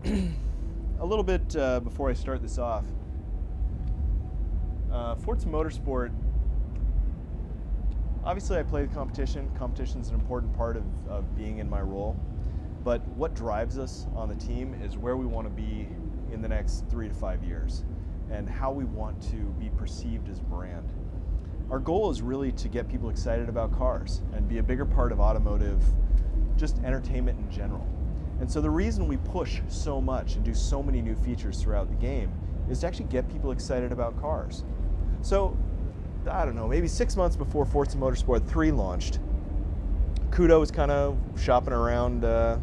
A little bit before I start this off, Forza Motorsport, obviously I play the competition. Competition is an important part of being in my role, but what drives us on the team is where we want to be in the next 3 to 5 years and how we want to be perceived as a brand. Our goal is really to get people excited about cars and be a bigger part of automotive, just entertainment in general. And so the reason we push so much and do so many new features throughout the game is to actually get people excited about cars. So, I don't know, maybe 6 months before Forza Motorsport 3 launched, Kudo was kind of shopping around the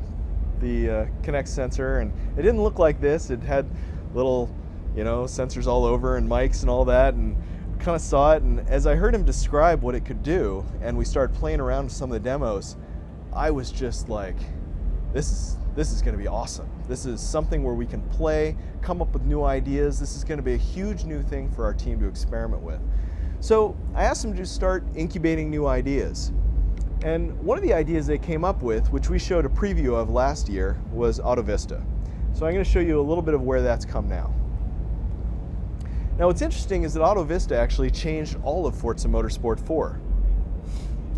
Kinect sensor, and it didn't look like this. It had little, sensors all over and mics and all that, and kind of saw it. And as I heard him describe what it could do, and we started playing around with some of the demos, I was just like, this is going to be awesome. This is something where we can play, come up with new ideas. This is going to be a huge new thing for our team to experiment with. So I asked them to start incubating new ideas. And one of the ideas they came up with, which we showed a preview of last year, was AutoVista. So I'm going to show you a little bit of where that's come now. Now what's interesting is that AutoVista actually changed all of Forza Motorsport 4.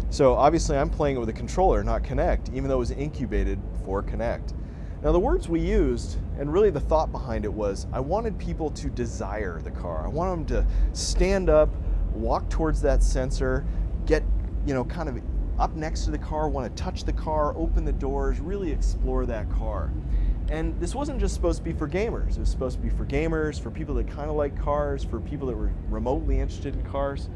So obviously I'm playing it with a controller, not Kinect, even though it was incubated for Kinect. Now the words we used, and really the thought behind it was, I wanted people to desire the car. I wanted them to stand up, walk towards that sensor, get, kind of up next to the car, want to touch the car, open the doors, really explore that car. And this wasn't just supposed to be for gamers. It was supposed to be for gamers, for people that kind of like cars, for people that were remotely interested in cars.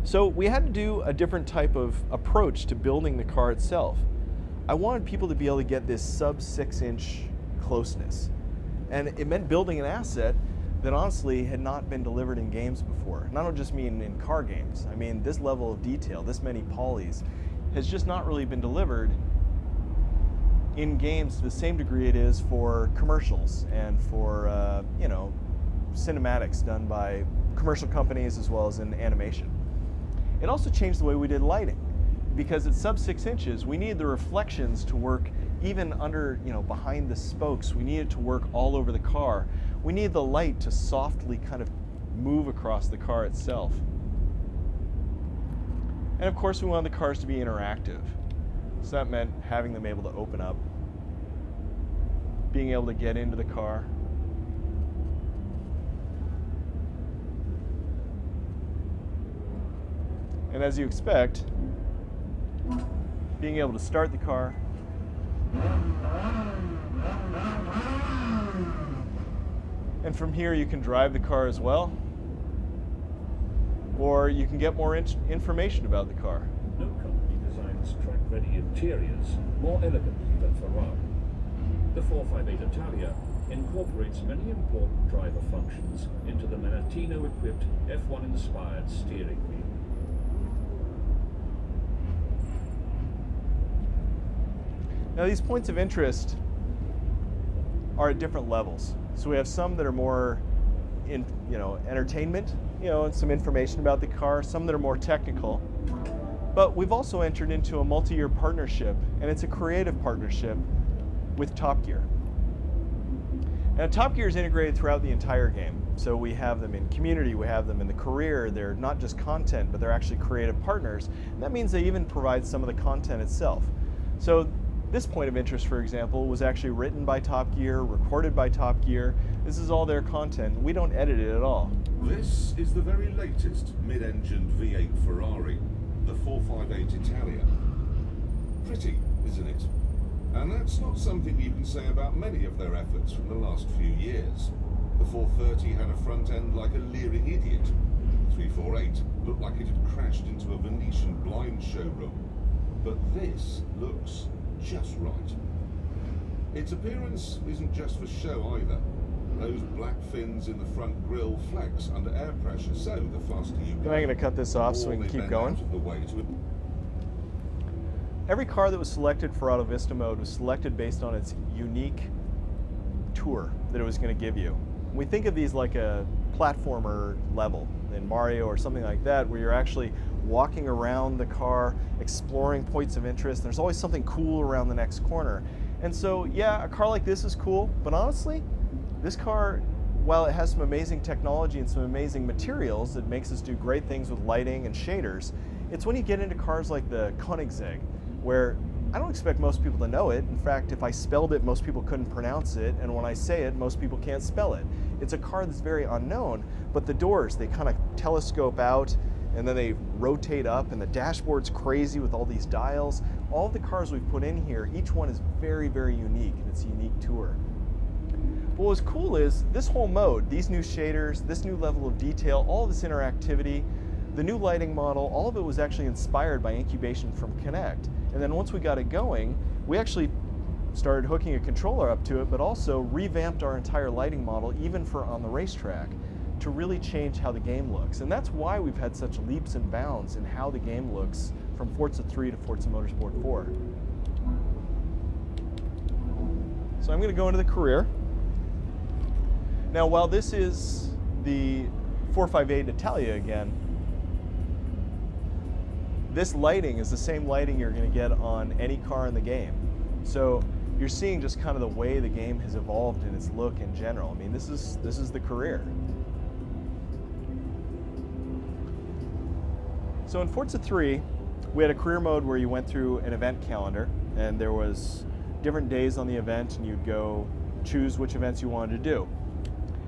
So we had to do a different type of approach to building the car itself. I wanted people to be able to get this sub 6-inch closeness. And it meant building an asset that honestly had not been delivered in games before. And I don't just mean in car games. I mean, this level of detail, this many polys, has just not really been delivered in games to the same degree it is for commercials and for, cinematics done by commercial companies as well as in animation. It also changed the way we did lighting. Because at sub 6 inches, we needed the reflections to work even under, behind the spokes. We needed to work all over the car. We needed the light to softly kind of move across the car itself. And of course, we wanted the cars to be interactive. So that meant having them able to open up, being able to get into the car. And as you expect, being able to start the car, and from here you can drive the car as well, or you can get more information about the car. No company designs track-ready interiors more elegantly than Ferrari. The 458 Italia incorporates many important driver functions into the Manettino-equipped F1-inspired steering wheel. Now these points of interest are at different levels. So we have some that are more in, entertainment, and some information about the car, some that are more technical. But we've also entered into a multi-year partnership, and it's a creative partnership with Top Gear. And Top Gear is integrated throughout the entire game. So we have them in community, we have them in the career. They're not just content, but they're actually creative partners. And that means they even provide some of the content itself. So this point of interest, for example, was actually written by Top Gear, recorded by Top Gear. This is all their content. We don't edit it at all. This is the very latest mid-engined V8 Ferrari, the 458 Italia. Pretty, isn't it? And that's not something you can say about many of their efforts from the last few years. The 430 had a front end like a leering idiot. The 348 looked like it had crashed into a Venetian blind showroom. But this looks just right. Its appearance isn't just for show either. Those black fins in the front grille flex under air pressure, so the faster you go. I'm going to cut this off so we can keep going. Every car that was selected for AutoVista mode was selected based on its unique tour that it was going to give you. We think of these like a platformer level in Mario or something like that, where you're actually walking around the car, exploring points of interest. There's always something cool around the next corner. And so, yeah, a car like this is cool, but honestly, this car, while it has some amazing technology and some amazing materials that makes us do great things with lighting and shaders, it's when you get into cars like the Koenigsegg, where I don't expect most people to know it. In fact, if I spelled it, most people couldn't pronounce it, and when I say it, most people can't spell it. It's a car that's very unknown, but the doors, they kind of telescope out, and then they rotate up, and the dashboard's crazy with all these dials. All of the cars we've put in here, each one is very, very unique, and it's a unique tour. But what's cool is this whole mode, these new shaders, this new level of detail, all of this interactivity, the new lighting model, all of it was actually inspired by incubation from Kinect. And then once we got it going, we actually started hooking a controller up to it, but also revamped our entire lighting model, even for on the racetrack, to really change how the game looks. And that's why we've had such leaps and bounds in how the game looks from Forza 3 to Forza Motorsport 4. So I'm going to go into the career. Now, while this is the 458 Italia again, this lighting is the same lighting you're going to get on any car in the game. So you're seeing just kind of the way the game has evolved in its look in general. I mean, this is the career. So in Forza 3, we had a career mode where you went through an event calendar, and there was different days on the event, and you'd go choose which events you wanted to do.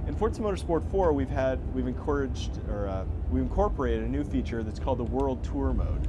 In Forza Motorsport 4, we've incorporated a new feature that's called the World Tour mode.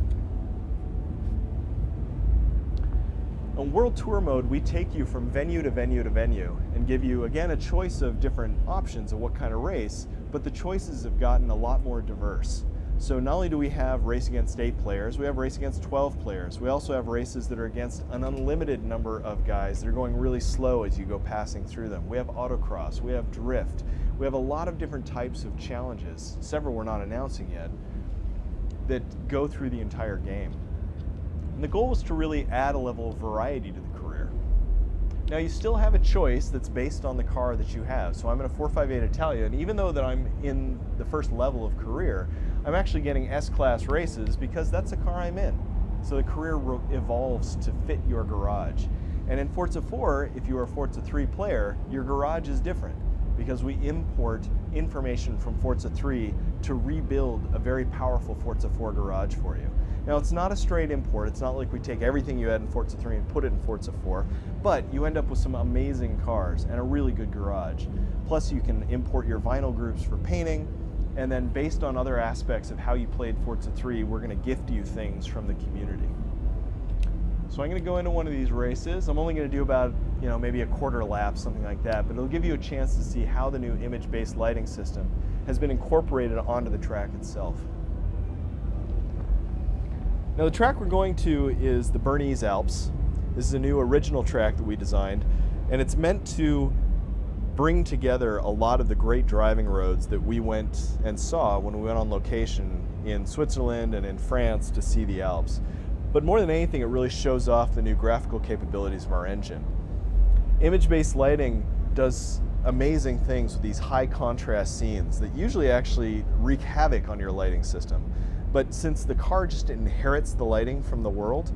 On World Tour mode, we take you from venue to venue to venue and give you, again, a choice of different options of what kind of race, but the choices have gotten a lot more diverse. So not only do we have race against 8 players, we have race against 12 players. We also have races that are against an unlimited number of guys that are going really slow as you go passing through them. We have autocross, we have drift. We have a lot of different types of challenges, several we're not announcing yet, that go through the entire game. And the goal was to really add a level of variety to the career. Now you still have a choice that's based on the car that you have. So I'm in a 458 Italia, and even though that I'm in the first level of career, I'm actually getting S-Class races because that's the car I'm in. So the career evolves to fit your garage. And in Forza 4, if you are a Forza 3 player, your garage is different because we import information from Forza 3 to rebuild a very powerful Forza 4 garage for you. Now it's not a straight import, it's not like we take everything you had in Forza 3 and put it in Forza 4, but you end up with some amazing cars and a really good garage. Plus you can import your vinyl groups for painting, and then based on other aspects of how you played Forza 3, we're going to gift you things from the community. So I'm going to go into one of these races. I'm only going to do about, maybe a quarter lap, something like that, but it'll give you a chance to see how the new image-based lighting system has been incorporated onto the track itself. Now the track we're going to is the Bernese Alps. This is a new original track that we designed, and it's meant to bring together a lot of the great driving roads that we went and saw when we went on location in Switzerland and in France to see the Alps. But more than anything, it really shows off the new graphical capabilities of our engine. Image-based lighting does amazing things with these high contrast scenes that usually actually wreak havoc on your lighting system. But since the car just inherits the lighting from the world,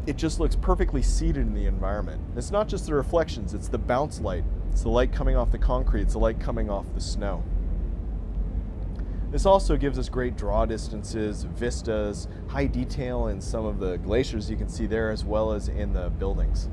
it just looks perfectly seated in the environment. It's not just the reflections, it's the bounce light. It's the light coming off the concrete, it's the light coming off the snow. This also gives us great draw distances, vistas, high detail in some of the glaciers you can see there, as well as in the buildings.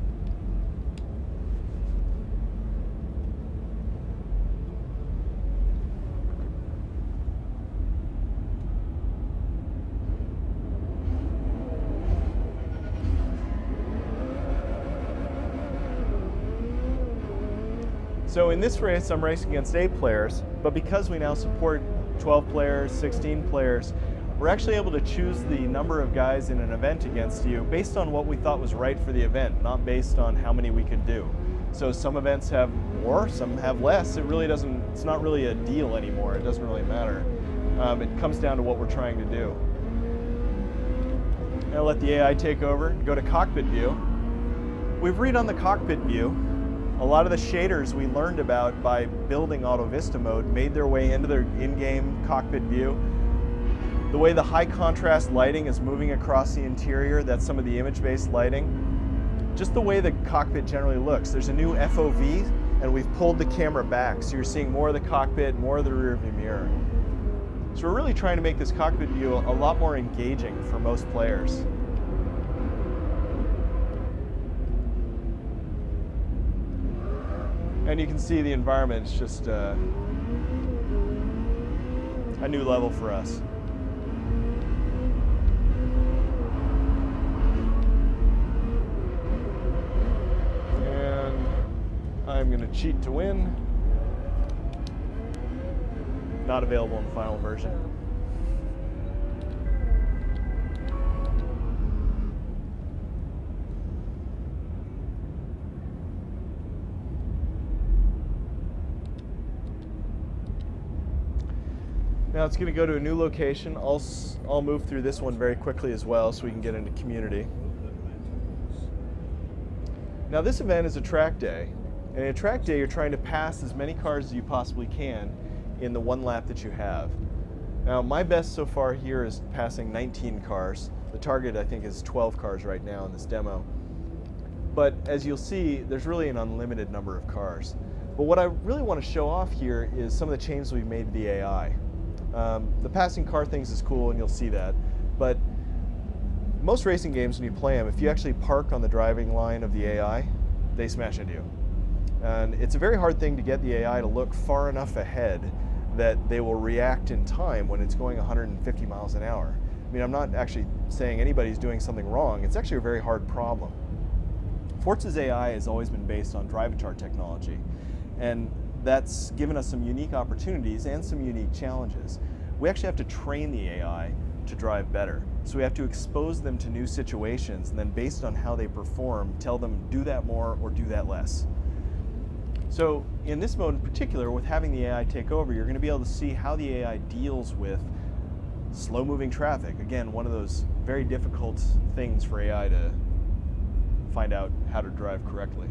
So in this race, I'm racing against 8 players, but because we now support 12 players, 16 players, we're actually able to choose the number of guys in an event against you based on what we thought was right for the event, not based on how many we could do. So some events have more, some have less. It's not really a deal anymore. It doesn't really matter. It comes down to what we're trying to do. Now let the AI take over and go to cockpit view. We've redone the cockpit view. A lot of the shaders we learned about by building Auto Vista mode made their way into their in-game cockpit view. The way the high contrast lighting is moving across the interior, that's some of the image-based lighting. just the way the cockpit generally looks. There's a new FOV, and we've pulled the camera back, so you're seeing more of the cockpit, more of the rear view mirror. So we're really trying to make this cockpit view a lot more engaging for most players. And you can see the environment is just a new level for us. And I'm going to cheat to win. Not available in the final version. Now it's going to go to a new location. I'll move through this one very quickly as well so we can get into community. Now this event is a track day. And in a track day, you're trying to pass as many cars as you possibly can in the one lap that you have. Now my best so far here is passing 19 cars. The target I think is 12 cars right now in this demo. But as you'll see, there's really an unlimited number of cars. But what I really want to show off here is some of the changes we've made to the AI. The passing car things is cool and you'll see that. But most racing games when you play them, if you actually park on the driving line of the AI, they smash into you. And it's a very hard thing to get the AI to look far enough ahead that they will react in time when it's going 150 miles an hour. I mean, I'm not actually saying anybody's doing something wrong. It's actually a very hard problem. Forza's AI has always been based on drive-avatar technology, and that's given us some unique opportunities and some unique challenges. We actually have to train the AI to drive better. So we have to expose them to new situations, and then based on how they perform, tell them do that more or do that less. So in this mode in particular, with having the AI take over, you're going to be able to see how the AI deals with slow-moving traffic. Again, one of those very difficult things for AI to find out how to drive correctly.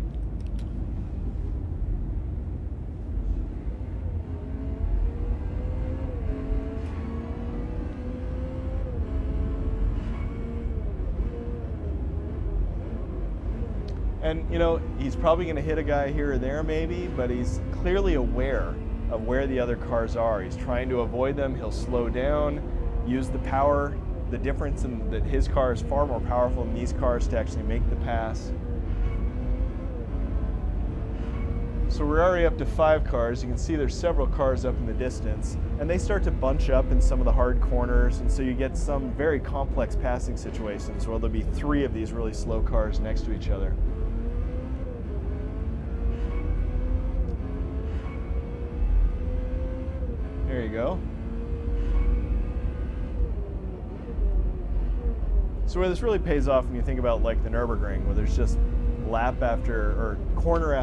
And you know, he's probably going to hit a guy here or there maybe, but he's clearly aware of where the other cars are. He's trying to avoid them. He'll slow down, use the power, the difference in that his car is far more powerful than these cars to actually make the pass. So we're already up to 5 cars. You can see there's several cars up in the distance, and they start to bunch up in some of the hard corners, and so you get some very complex passing situations where there'll be 3 of these really slow cars next to each other. There you go. So where this really pays off when you think about like the Nürburgring, where there's just lap after corner,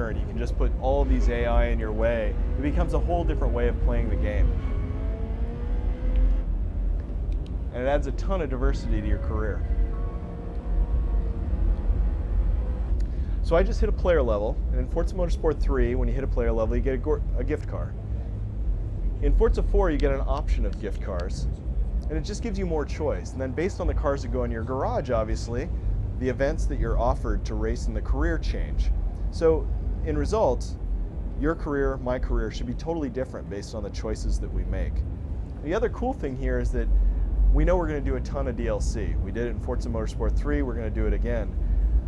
and you can just put all of these AI in your way, it becomes a whole different way of playing the game. And it adds a ton of diversity to your career. So I just hit a player level, and in Forza Motorsport 3, when you hit a player level, you get a gift car. In Forza 4, you get an option of gift cars, and it just gives you more choice. And then based on the cars that go in your garage, obviously, the events that you're offered to race in the career change. So in results, your career, my career, should be totally different based on the choices that we make. The other cool thing here is that we know we're going to do a ton of DLC. We did it in Forza Motorsport 3, we're going to do it again.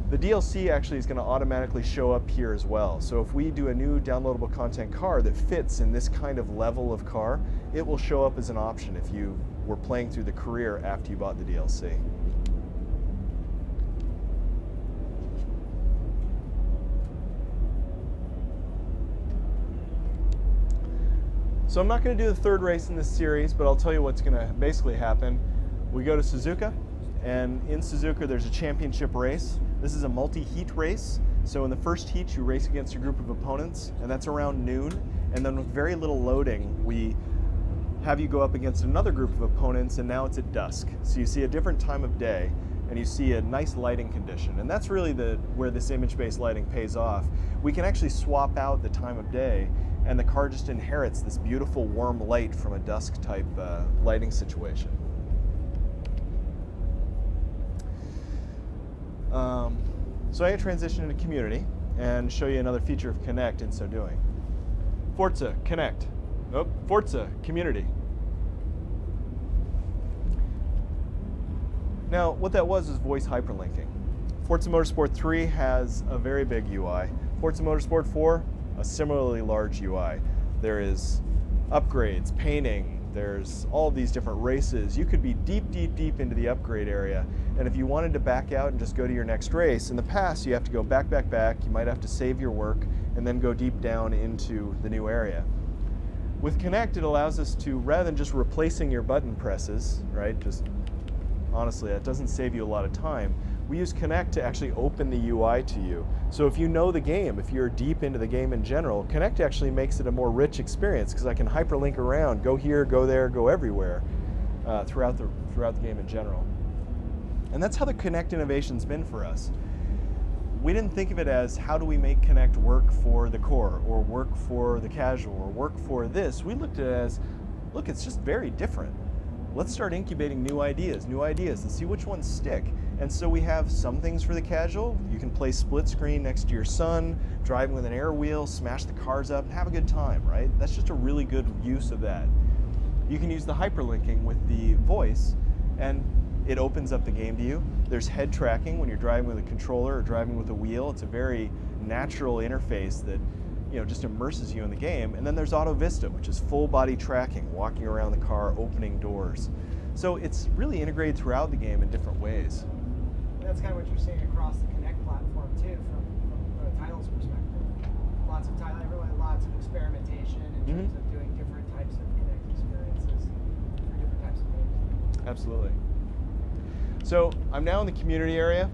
The DLC actually is going to automatically show up here as well. So if we do a new downloadable content car that fits in this kind of level of car, it will show up as an option if you were playing through the career after you bought the DLC. So I'm not going to do the 3rd race in this series, but I'll tell you what's going to basically happen. We go to Suzuka, and in Suzuka there's a championship race. This is a multi-heat race, so in the first heat you race against a group of opponents, and that's around noon, and then with very little loading we have you go up against another group of opponents, and now it's at dusk. So you see a different time of day, and you see a nice lighting condition, and that's really where this image-based lighting pays off. We can actually swap out the time of day, and the car just inherits this beautiful warm light from a dusk type lighting situation. So I'm going to transition into community and show you another feature of Connect in so doing. Forza, Connect. Oh, Forza, community. Now, what that was is voice hyperlinking. Forza Motorsport 3 has a very big UI. Forza Motorsport 4, a similarly large UI. There is upgrades, painting, there's all these different races. You could be deep, deep, deep into the upgrade area, and if you wanted to back out and just go to your next race, in the past you have to go back, back, back, you might have to save your work, and then go deep down into the new area. With Connect, it allows us to, rather than just replacing your button presses, right, just honestly, that doesn't save you a lot of time. We use Connect to actually open the UI to you. So if you know the game, if you're deep into the game in general, Connect actually makes it a more rich experience because I can hyperlink around, go here, go there, go everywhere throughout the game in general. And that's how the Connect innovation's been for us. We didn't think of it as how do we make Connect work for the core or work for the casual or work for this. We looked at it as, look, it's just very different. Let's start incubating new ideas, and see which ones stick. And so we have some things for the casual. You can play split screen next to your son, driving with an air wheel, smash the cars up, and have a good time, right? That's just a really good use of that. You can use the hyperlinking with the voice, and it opens up the game to you. There's head tracking when you're driving with a controller or driving with a wheel. It's a very natural interface that just immerses you in the game. And then there's Auto Vista, which is full body tracking, walking around the car, opening doors. So it's really integrated throughout the game in different ways. That's kind of what you're seeing across the Connect platform too, from a titles perspective. Lots of experimentation in terms of doing different types of Connect experiences for different types of games. Absolutely. So I'm now in the community area.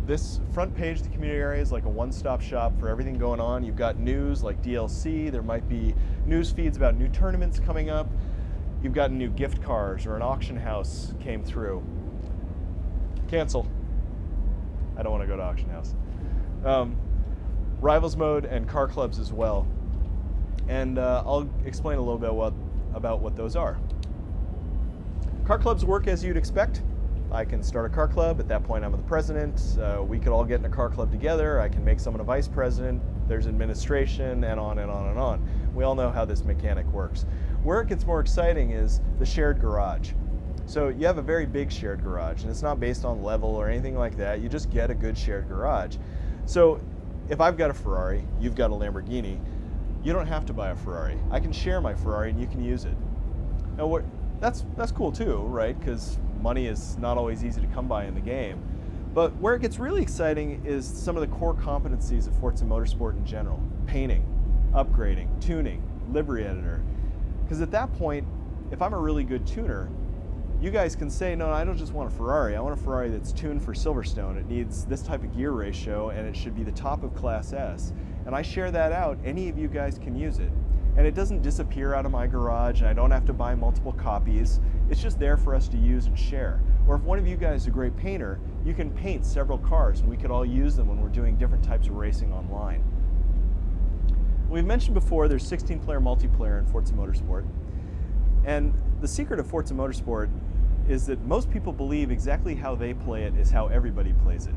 This front page of the community area is like a one-stop shop for everything going on. You've got news like DLC, there might be news feeds about new tournaments coming up. You've got new gift cards or an auction house came through. Cancel. I don't want to go to auction house. Rivals mode and car clubs as well. And I'll explain a little bit about what those are. Car clubs work as you'd expect. I can start a car club. At that point, I'm the president. We could all get in a car club together. I can make someone a vice president. There's administration, and on and on and on. We all know how this mechanic works. Where it gets more exciting is the shared garage. So you have a very big shared garage, and it's not based on level or anything like that. You just get a good shared garage. So if I've got a Ferrari, you've got a Lamborghini, you don't have to buy a Ferrari. I can share my Ferrari and you can use it. Now that's cool too, right? Because money is not always easy to come by in the game. But where it gets really exciting is some of the core competencies of Forza Motorsport in general. Painting, upgrading, tuning, livery editor. Because at that point, if I'm a really good tuner, you guys can say, no, I don't just want a Ferrari. I want a Ferrari that's tuned for Silverstone. It needs this type of gear ratio, and it should be the top of Class S. And I share that out. Any of you guys can use it. And it doesn't disappear out of my garage, and I don't have to buy multiple copies. It's just there for us to use and share. Or if one of you guys is a great painter, you can paint several cars, and we could all use them when we're doing different types of racing online. We've mentioned before there's 16-player multiplayer in Forza Motorsport. And the secret of Forza Motorsport is that most people believe exactly how they play it is how everybody plays it.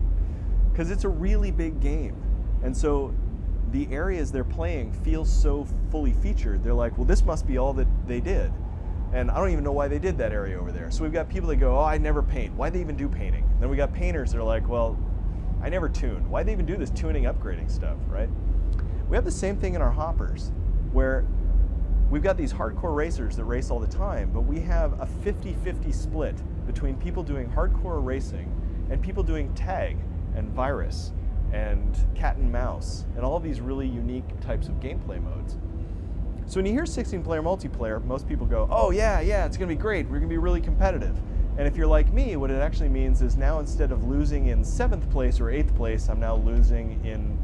Because it's a really big game. And so the areas they're playing feel so fully featured. They're like, well, this must be all that they did. And I don't even know why they did that area over there. So we've got people that go, oh, I never paint. Why'd they even do painting? Then we got painters that are like, well, I never tune. Why'd they even do this tuning, upgrading stuff, right? We have the same thing in our hoppers, where we've got these hardcore racers that race all the time, but we have a 50-50 split between people doing hardcore racing and people doing tag and virus and cat and mouse and all these really unique types of gameplay modes. So when you hear 16-player multiplayer, most people go, oh yeah, it's gonna be great, we're gonna be really competitive. And if you're like me, what it actually means is now instead of losing in 7th place or 8th place, I'm now losing in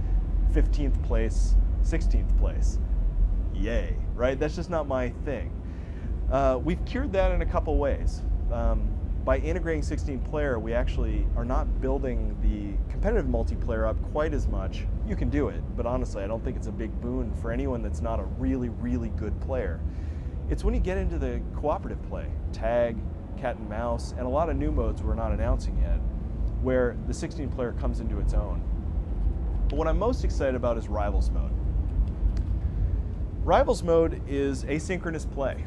15th place, 16th place. Yay, right? That's just not my thing. We've cured that in a couple ways. By integrating 16-player, we actually are not building the competitive multiplayer up quite as much. You can do it, but honestly, I don't think it's a big boon for anyone that's not a really, really good player. It's when you get into the cooperative play, tag, cat and mouse, and a lot of new modes we're not announcing yet, where the 16-player comes into its own. But what I'm most excited about is Rivals Mode. Rivals Mode is asynchronous play.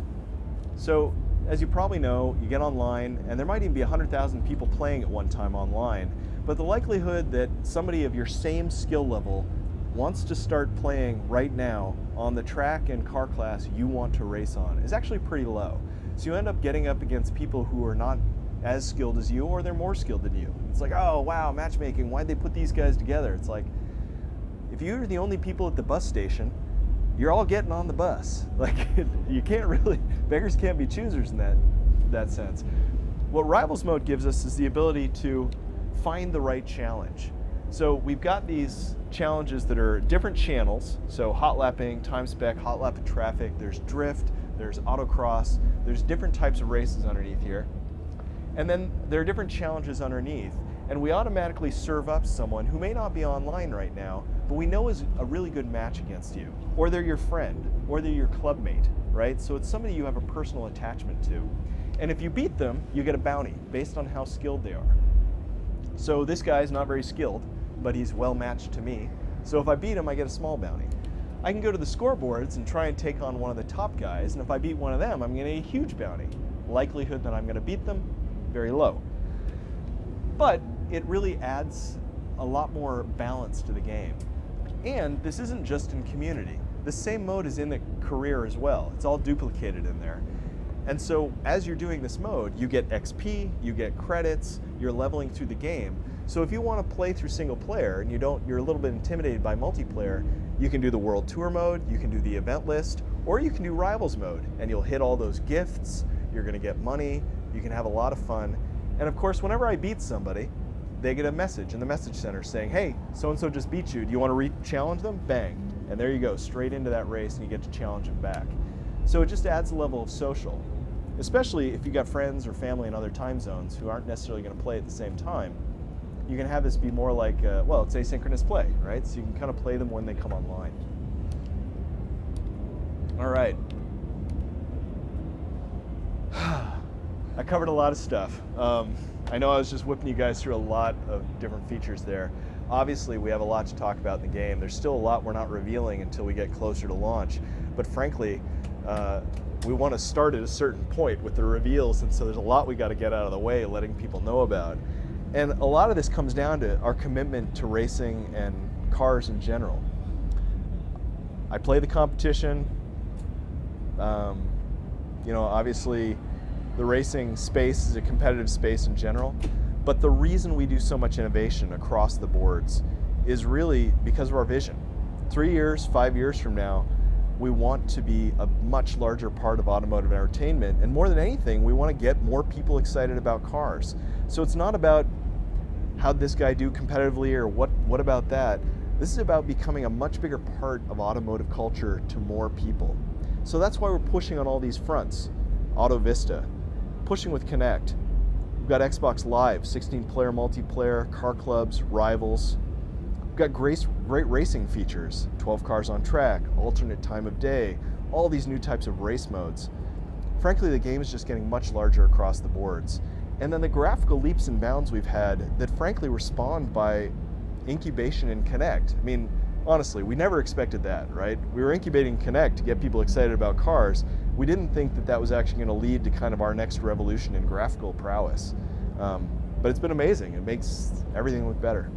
So, as you probably know, you get online, and there might even be 100,000 people playing at one time online, but the likelihood that somebody of your same skill level wants to start playing right now on the track and car class you want to race on is actually pretty low. So you end up getting up against people who are not as skilled as you, or they're more skilled than you. It's like, oh wow, matchmaking, why'd they put these guys together? It's like, if you're the only people at the bus station, you're all getting on the bus. Like, you can't really, beggars can't be choosers in that sense. What Rivals Mode gives us is the ability to find the right challenge. So we've got these challenges that are different channels. So hot lapping, time spec, hot lap of traffic, there's drift, there's autocross, there's different types of races underneath here. And then there are different challenges underneath. And we automatically serve up someone who may not be online right now, but we know is a really good match against you. Or they're your friend, or they're your clubmate, right? So it's somebody you have a personal attachment to. And if you beat them, you get a bounty based on how skilled they are. So this guy's not very skilled, but he's well matched to me. So if I beat him, I get a small bounty. I can go to the scoreboards and try and take on one of the top guys, and if I beat one of them, I'm gonna get a huge bounty. Likelihood that I'm gonna beat them, very low. But it really adds a lot more balance to the game. And this isn't just in community. The same mode is in the career as well. It's all duplicated in there. And so as you're doing this mode, you get XP, you get credits, you're leveling through the game. So if you want to play through single player and you're a little bit intimidated by multiplayer, you can do the World Tour mode, you can do the event list, or you can do Rivals mode, and you'll hit all those gifts, you're gonna get money, you can have a lot of fun. And of course, whenever I beat somebody, they get a message in the message center saying, hey, so-and-so just beat you, do you want to re-challenge them? Bang. And there you go, straight into that race, and you get to challenge them back. So it just adds a level of social, especially if you got friends or family in other time zones who aren't necessarily going to play at the same time. You can have this be more like, well, it's asynchronous play, right? So you can kind of play them when they come online. All right. I covered a lot of stuff. I know I was just whipping you guys through a lot of different features there. Obviously, we have a lot to talk about in the game. There's still a lot we're not revealing until we get closer to launch. But frankly, we want to start at a certain point with the reveals, and so there's a lot we got to get out of the way, letting people know about. And a lot of this comes down to our commitment to racing and cars in general. I play the competition. You know, obviously, the racing space is a competitive space in general, but the reason we do so much innovation across the boards is really because of our vision. 3 years, 5 years from now, we want to be a much larger part of automotive entertainment, and more than anything, we want to get more people excited about cars. So it's not about how'd this guy do competitively or what about that. This is about becoming a much bigger part of automotive culture to more people. So that's why we're pushing on all these fronts. Auto Vista, pushing with Connect. We've got Xbox Live, 16-player multiplayer, car clubs, rivals. We've got great racing features, 12 cars on track, alternate time of day, all these new types of race modes. Frankly, the game is just getting much larger across the boards. And then the graphical leaps and bounds we've had that frankly were spawned by incubation in Connect. I mean, honestly, we never expected that, right? We were incubating Connect to get people excited about cars. We didn't think that that was actually going to lead to kind of our next revolution in graphical prowess. But it's been amazing. It makes everything look better.